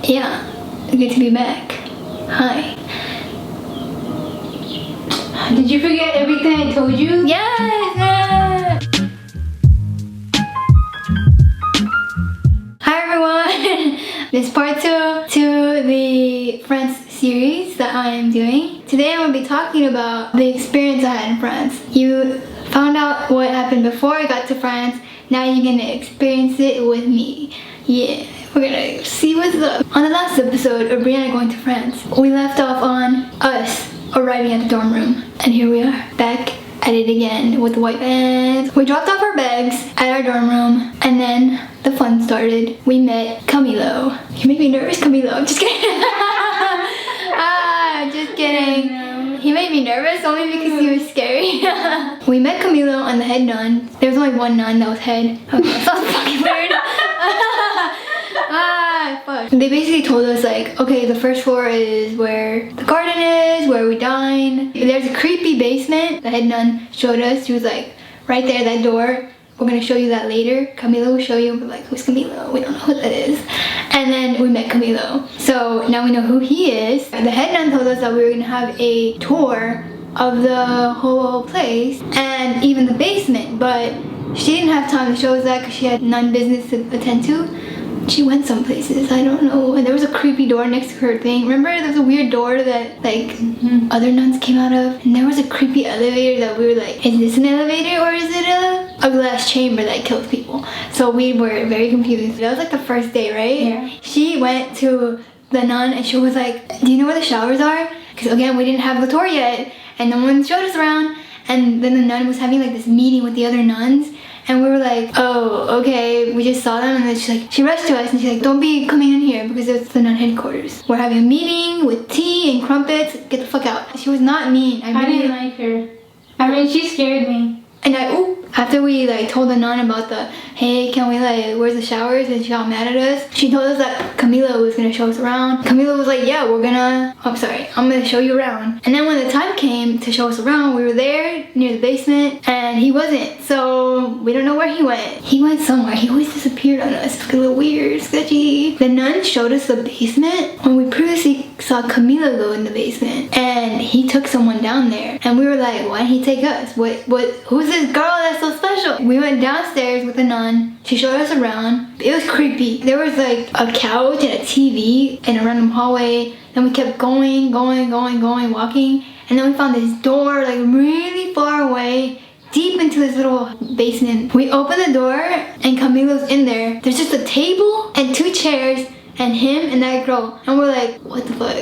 Yeah, good to be back. Hi. Did you forget everything I told you? Yes! Hi everyone! This is part 2 to the France series that I am doing. Today I'm going to be talking about the experience I had in France. You found out what happened before I got to France. Now you're going to experience it with me. Yeah, we're going to see what's up. On the last episode of Brianna going to France, we left off on us arriving at the dorm room. And here we are, back at it again with the white vans. We dropped off our bags at our dorm room, and then the fun started. We met Camilo. You make me nervous, Camilo. I'm just kidding. Just kidding. He made me nervous only because he was scary. We met Camilo and the head nun. There was only one nun that was head. Okay, that sounds fucking weird. Fuck. They basically told us like, okay, the first floor is where the garden is, where we dine. There's a creepy basement. The head nun showed us. She was like, right there, that door. We're gonna show you that later. Camilo will show you. We're like, who's Camilo? We don't know who that is. And then we met Camilo. So now we know who he is. The head nun told us that we were gonna have a tour of the whole place and even the basement, but she didn't have time to show us that because she had nun business to attend to. She went some places, I don't know. And there was a creepy door next to her thing. Remember there was a weird door that like other nuns came out of? And there was a creepy elevator that we were like, is this an elevator or is it a glass chamber that kills people? So we were very confused. That was like the first day, right? Yeah. She went to the nun and she was like, do you know where the showers are? Because again, we didn't have the tour yet and no one showed us around. And then the nun was having like this meeting with the other nuns. And we were like, oh, okay, we just saw them, and then she rushed to us and she's like, don't be coming in here because it's the nun headquarters. We're having a meeting with tea and crumpets, get the fuck out. She was not mean. I didn't like her. I mean, she scared me. And after we like told the nun about the, hey, can we like, where's the showers? And she got mad at us. She told us that Camilo was gonna show us around. Camilo was like, yeah, I'm gonna show you around. And then when the time came to show us around, we were there near the basement and he wasn't. So we don't know where he went. He went somewhere. He always disappeared on us. It's a little weird, sketchy. The nun showed us the basement when we previously saw Camilo go in the basement. And he took someone down there. And we were like, why didn't he take us? Who's this girl that's so special? We went downstairs with the nun. She showed us around. It was creepy. There was like a couch and a TV in a random hallway. Then we kept going, walking. And then we found this door like really far away, deep into this little basement. We opened the door and Camilo's in there. There's just a table and 2 chairs and him and that girl. And we're like, what the fuck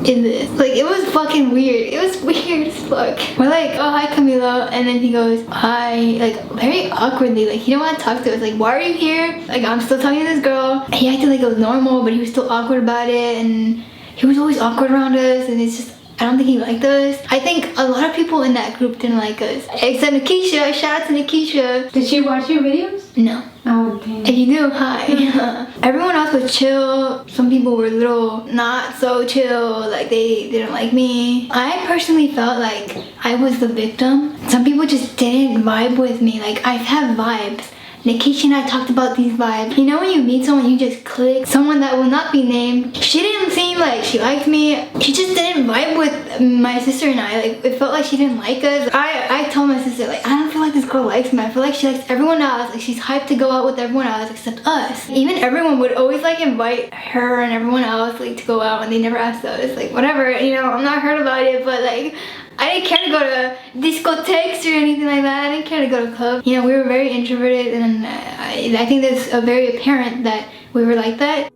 is this? Like, it was fucking weird. It was weird as fuck. We're like, oh, hi, Camilo. And then he goes, hi, like very awkwardly. Like, he didn't want to talk to us. Like, why are you here? Like, I'm still talking to this girl. He acted like it was normal, but he was still awkward about it. And he was always awkward around us. And it's just, I don't think he liked us. I think a lot of people in that group didn't like us. Except Nikisha. Shout out to Nikisha. Did she watch your videos? No. Oh, dang. If you do, hi. Everyone else was chill. Some people were a little not so chill. Like they didn't like me. I personally felt like I was the victim. Some people just didn't vibe with me. Like I have vibes. Nikisha and I talked about these vibes. You know when you meet someone, you just click. Someone that will not be named. She didn't seem like she liked me. She just didn't vibe with my sister and I. Like it felt like she didn't like us. I told my sister like, I don't feel like this girl likes me. I feel like she likes everyone else. Like she's hyped to go out with everyone else except us. Even everyone would always like invite her and everyone else like to go out and they never asked us. Like whatever, you know, I'm not hurt about it, but like I didn't care to go to discotheques or anything like that. I didn't care to go to clubs. You know, we were very introverted and I think that's very apparent that we were like that.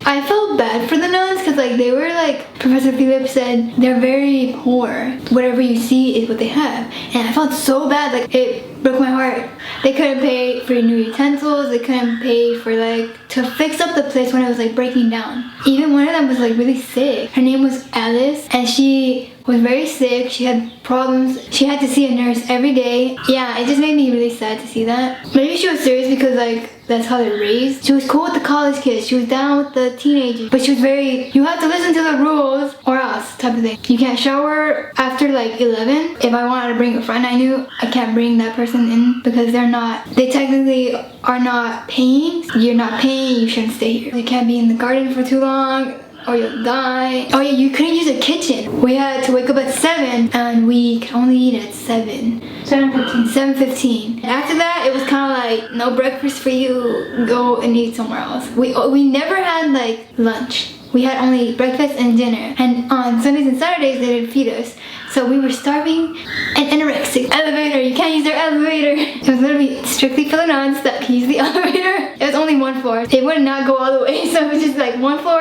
I felt bad for the nuns because like they were like, Professor Philip said, they're very poor. Whatever you see is what they have. And I felt so bad, like it broke my heart. They couldn't pay for new utensils, they couldn't pay for like to fix up the place when it was like breaking down. Even one of them was like really sick. Her name was Alice and she was very sick. She had problems. She had to see a nurse every day. Yeah, it just made me really sad to see that. Maybe she was serious because like that's how they're raised. She was cool with the college kids. She was down with the teenagers. But she was very, you have to listen to the rules or else type of thing. You can't shower after like 11. If I wanted to bring a friend I knew, I can't bring that person in because they technically are not paying. You're not paying. me, you shouldn't stay here. You can't be in the garden for too long or you'll die. Oh yeah, you couldn't use the kitchen. We had to wake up at 7 and we could only eat at 7. 7:15. 7:15. After that, it was kind of like, no breakfast for you, go and eat somewhere else. We never had like lunch. We had only breakfast and dinner. And on Sundays and Saturdays, they didn't feed us. So we were starving and anorexic. Elevator, you can't use their elevator. It was literally strictly for the nuns that can use the elevator. It was only 1 floor. It would not go all the way, so it was just like 1 floor.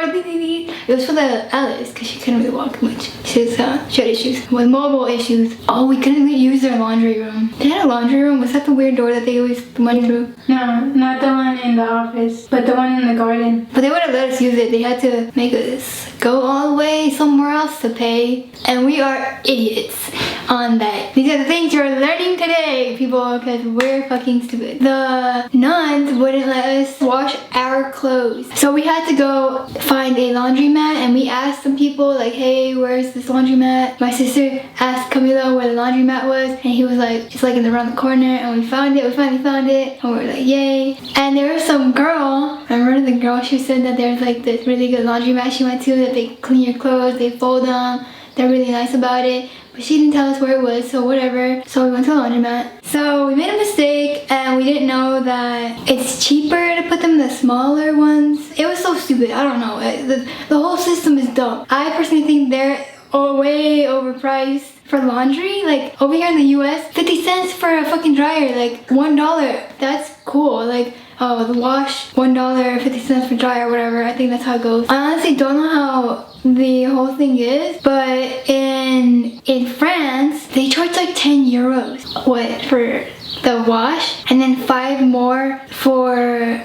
It was for the Alice, because she couldn't really walk much. She had issues with mobile issues. Oh, we couldn't even use their laundry room. They had a laundry room. Was that the weird door that they always went through? No, not the one in the office, but the one in the garden. But they wouldn't let us use it. They had to make us go all the way somewhere else to pay. And we are idiots on that. These are the things you're learning today, people, because we're fucking stupid. The nuns wouldn't let us wash our clothes. So we had to go find a laundromat, and we asked some people like, hey, where's this laundromat? My sister asked Camilo where the laundromat was, and he was like, it's like in around the corner, and we found it. We finally found it, and we were like, yay. And there was some girl, remember the girl, she said that there's like this really good laundromat she went to, that they clean your clothes, they fold them, they're really nice about it. But she didn't tell us where it was, so whatever. So we went to the laundromat. So we made a mistake, and we didn't know that it's cheaper to put them in the smaller ones. It was so stupid. I don't know. The whole system is dumb. I personally think they're way overpriced for laundry. Like over here in the US, 50 cents for a fucking dryer, like $1. That's cool. Like, oh, the wash, $1, 50 cents for dryer, whatever. I think that's how it goes. I honestly don't know how the whole thing is, but in France, they charge like 10 euros. What, for the wash, and then 5 more for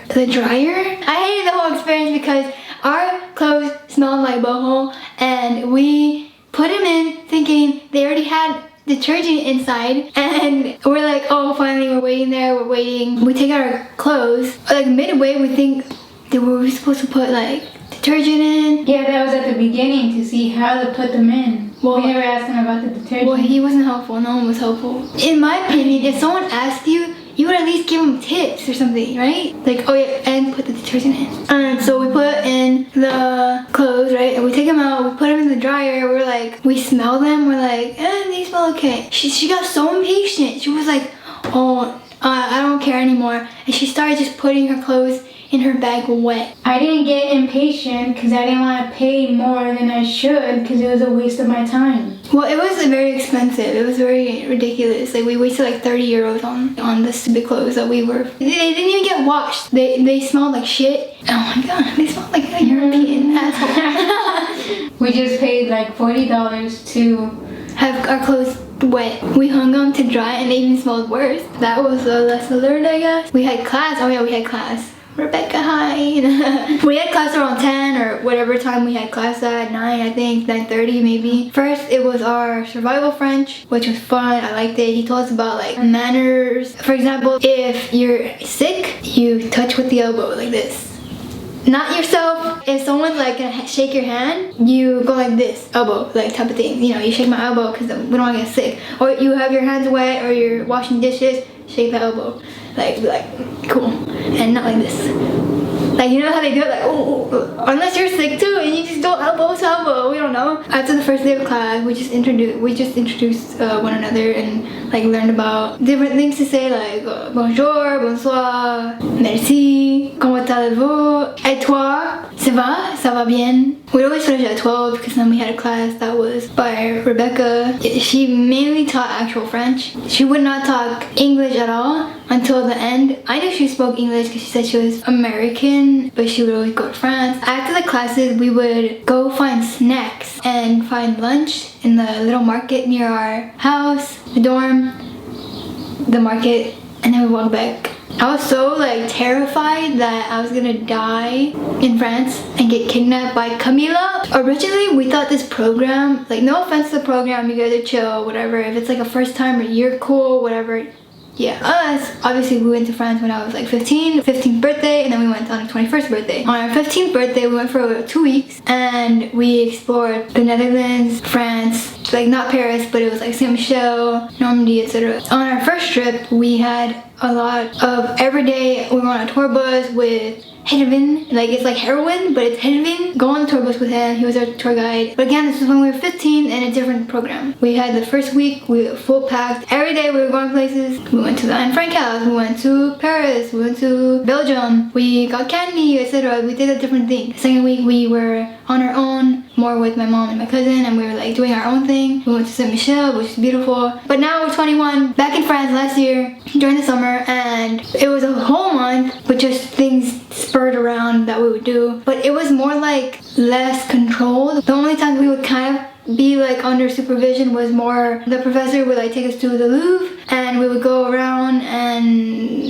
the dryer? I hated the whole experience because our clothes smelled like boho, and we put them in thinking they already had detergent inside, and we're like, oh, finally we're waiting there, we're waiting. We take out our clothes, like midway we think that we were supposed to put like detergent in. Yeah, that was at the beginning to see how to put them in. Well, we never asked him about the detergent. Well, he wasn't helpful. No one was helpful. In my opinion, if someone asked you, you would at least give them tips or something, right? Like, oh yeah, and put the detergent in. And so we put in the clothes, right? And we take them out, we put them in the dryer. We're like, we smell them. We're like, they smell okay. She got so impatient. She was like, oh, I don't care anymore. And she started just putting her clothes in her bag wet. I didn't get impatient because I didn't want to pay more than I should because it was a waste of my time. Well, it was very expensive. It was very ridiculous. Like, we wasted like 30 euros on the stupid clothes that we were. They didn't even get washed. They smelled like shit. Oh my god, they smelled like a European asshole. We just paid like $40 to have our clothes wet. We hung them to dry, and they even smelled worse. That was a lesson learned, I guess. We had class. Oh yeah, we had class. Rebecca, hi. We had class around 10 or whatever time we had class at, 9, I think, 9:30 maybe. First, it was our survival French, which was fun. I liked it. He told us about like manners. For example, if you're sick, you touch with the elbow like this. Not yourself. If someone's like gonna shake your hand, you go like this, elbow, like type of thing. You know, you shake my elbow because we don't want to get sick. Or you have your hands wet, or you're washing dishes, shake the elbow. Like cool, and not like this. Like, you know how they do it, like, oh, unless you're sick too, and you just go elbow to elbow. We don't know. After the first day of class, we just introduced one another and like learned about different things to say, like bonjour, bonsoir, merci, comment allez-vous, et toi, ça va bien. We'd always finish at 12 because then we had a class that was by Rebecca. She mainly taught actual French. She would not talk English at all until the end. I knew she spoke English because she said she was American, but she would always go to France. After the classes, we would go find snacks and find lunch in the little market near our house, the dorm, the market, and then we walk back. I was so like terrified that I was gonna die in France and get kidnapped by Camilo. Originally, we thought this program, like, no offense to the program, you guys are chill, whatever. If it's like a first timer, you're cool, whatever. Yeah, us, obviously we went to France when I was like 15th birthday, and then we went on our 21st birthday. On our 15th birthday, we went for 2 weeks, and we explored the Netherlands, France, like not Paris, but it was like Saint Michel, Normandy, etc. On our first trip, we had a lot of every day we were on a tour bus with heroin, like it's like heroin, but it's heroin. Go on the tour bus with him. He was our tour guide. But again, this was when we were 15 and a different program. We had the first week, we were full packed. Every day we were going places. We went to the Anne Frank house. We went to Paris. We went to Belgium. We got candy, etc. We did a different thing. The second week we were on our own, more with my mom and my cousin, and we were like doing our own thing. We went to Saint Michel, which is beautiful. But now we're 21, back in France last year during the summer, and it was a whole month with just things spurred around that we would do. But it was more like less controlled. The only times we would kind of be like under supervision was more the professor would like take us to the Louvre, and we would go around and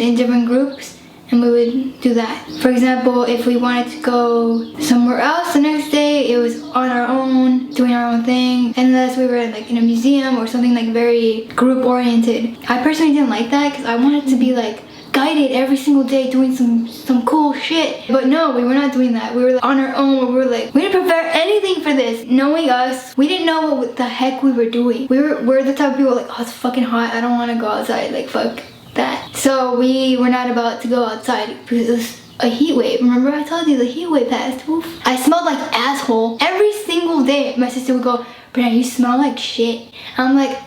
in different groups. And we would do that. For example, if we wanted to go somewhere else the next day, it was on our own, doing our own thing, unless we were like in a museum or something like very group oriented. I personally didn't like that because I wanted to be like guided every single day doing some cool shit. But no, we were not doing that. We were like, on our own. We were like, we didn't prepare anything for this. Knowing us, we didn't know what the heck we were doing. We're the type of people like, oh, it's fucking hot. I don't want to go outside. Like, fuck that. So we were not about to go outside because it was a heat wave. Remember I told you the heat wave passed? Oof. I smelled like asshole every single day. My sister would go, Brianna, you smell like shit. I'm like,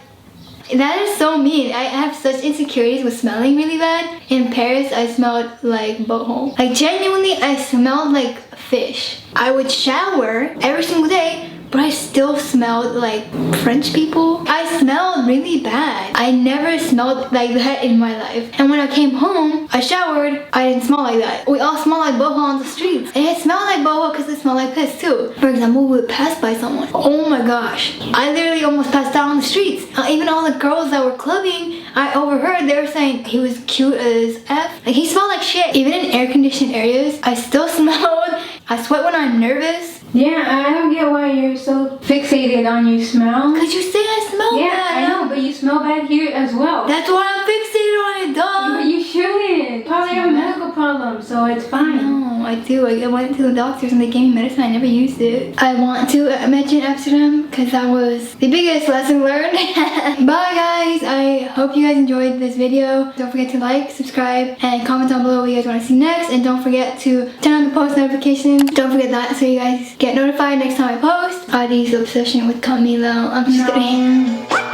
that is so mean. I have such insecurities with smelling really bad. In Paris, I smelled like butthole. Like genuinely, I smelled like fish. I would shower every single day, but I still smelled like French people. I smelled really bad. I never smelled like that in my life. And when I came home, I showered, I didn't smell like that. We all smell like boho on the streets. And it smelled like boho because it smelled like piss too. For example, we would pass by someone. Oh my gosh. I literally almost passed out on the streets. Even all the girls that were clubbing, I overheard they were saying he was cute as F. Like he smelled like shit. Even in air conditioned areas, I still smelled. I sweat when I'm nervous. Yeah, I don't get why you're so fixated on your smell. Cause you say I smell yeah, bad. I know, but you smell bad here as well. That's why I'm fixated on it, dog. But you shouldn't. Probably have a medical problem, so it's fine. No, I do. I went to the doctors and they gave me medicine. I never used it. I want to mention Amsterdam because that was the biggest lesson learned. Bye guys. I hope you guys enjoyed this video. Don't forget to like, subscribe, and comment down below what you guys want to see next. And don't forget to turn on the post notifications. Don't forget that so you guys get notified next time I post. Adi's obsession with Camilo. I'm just kidding.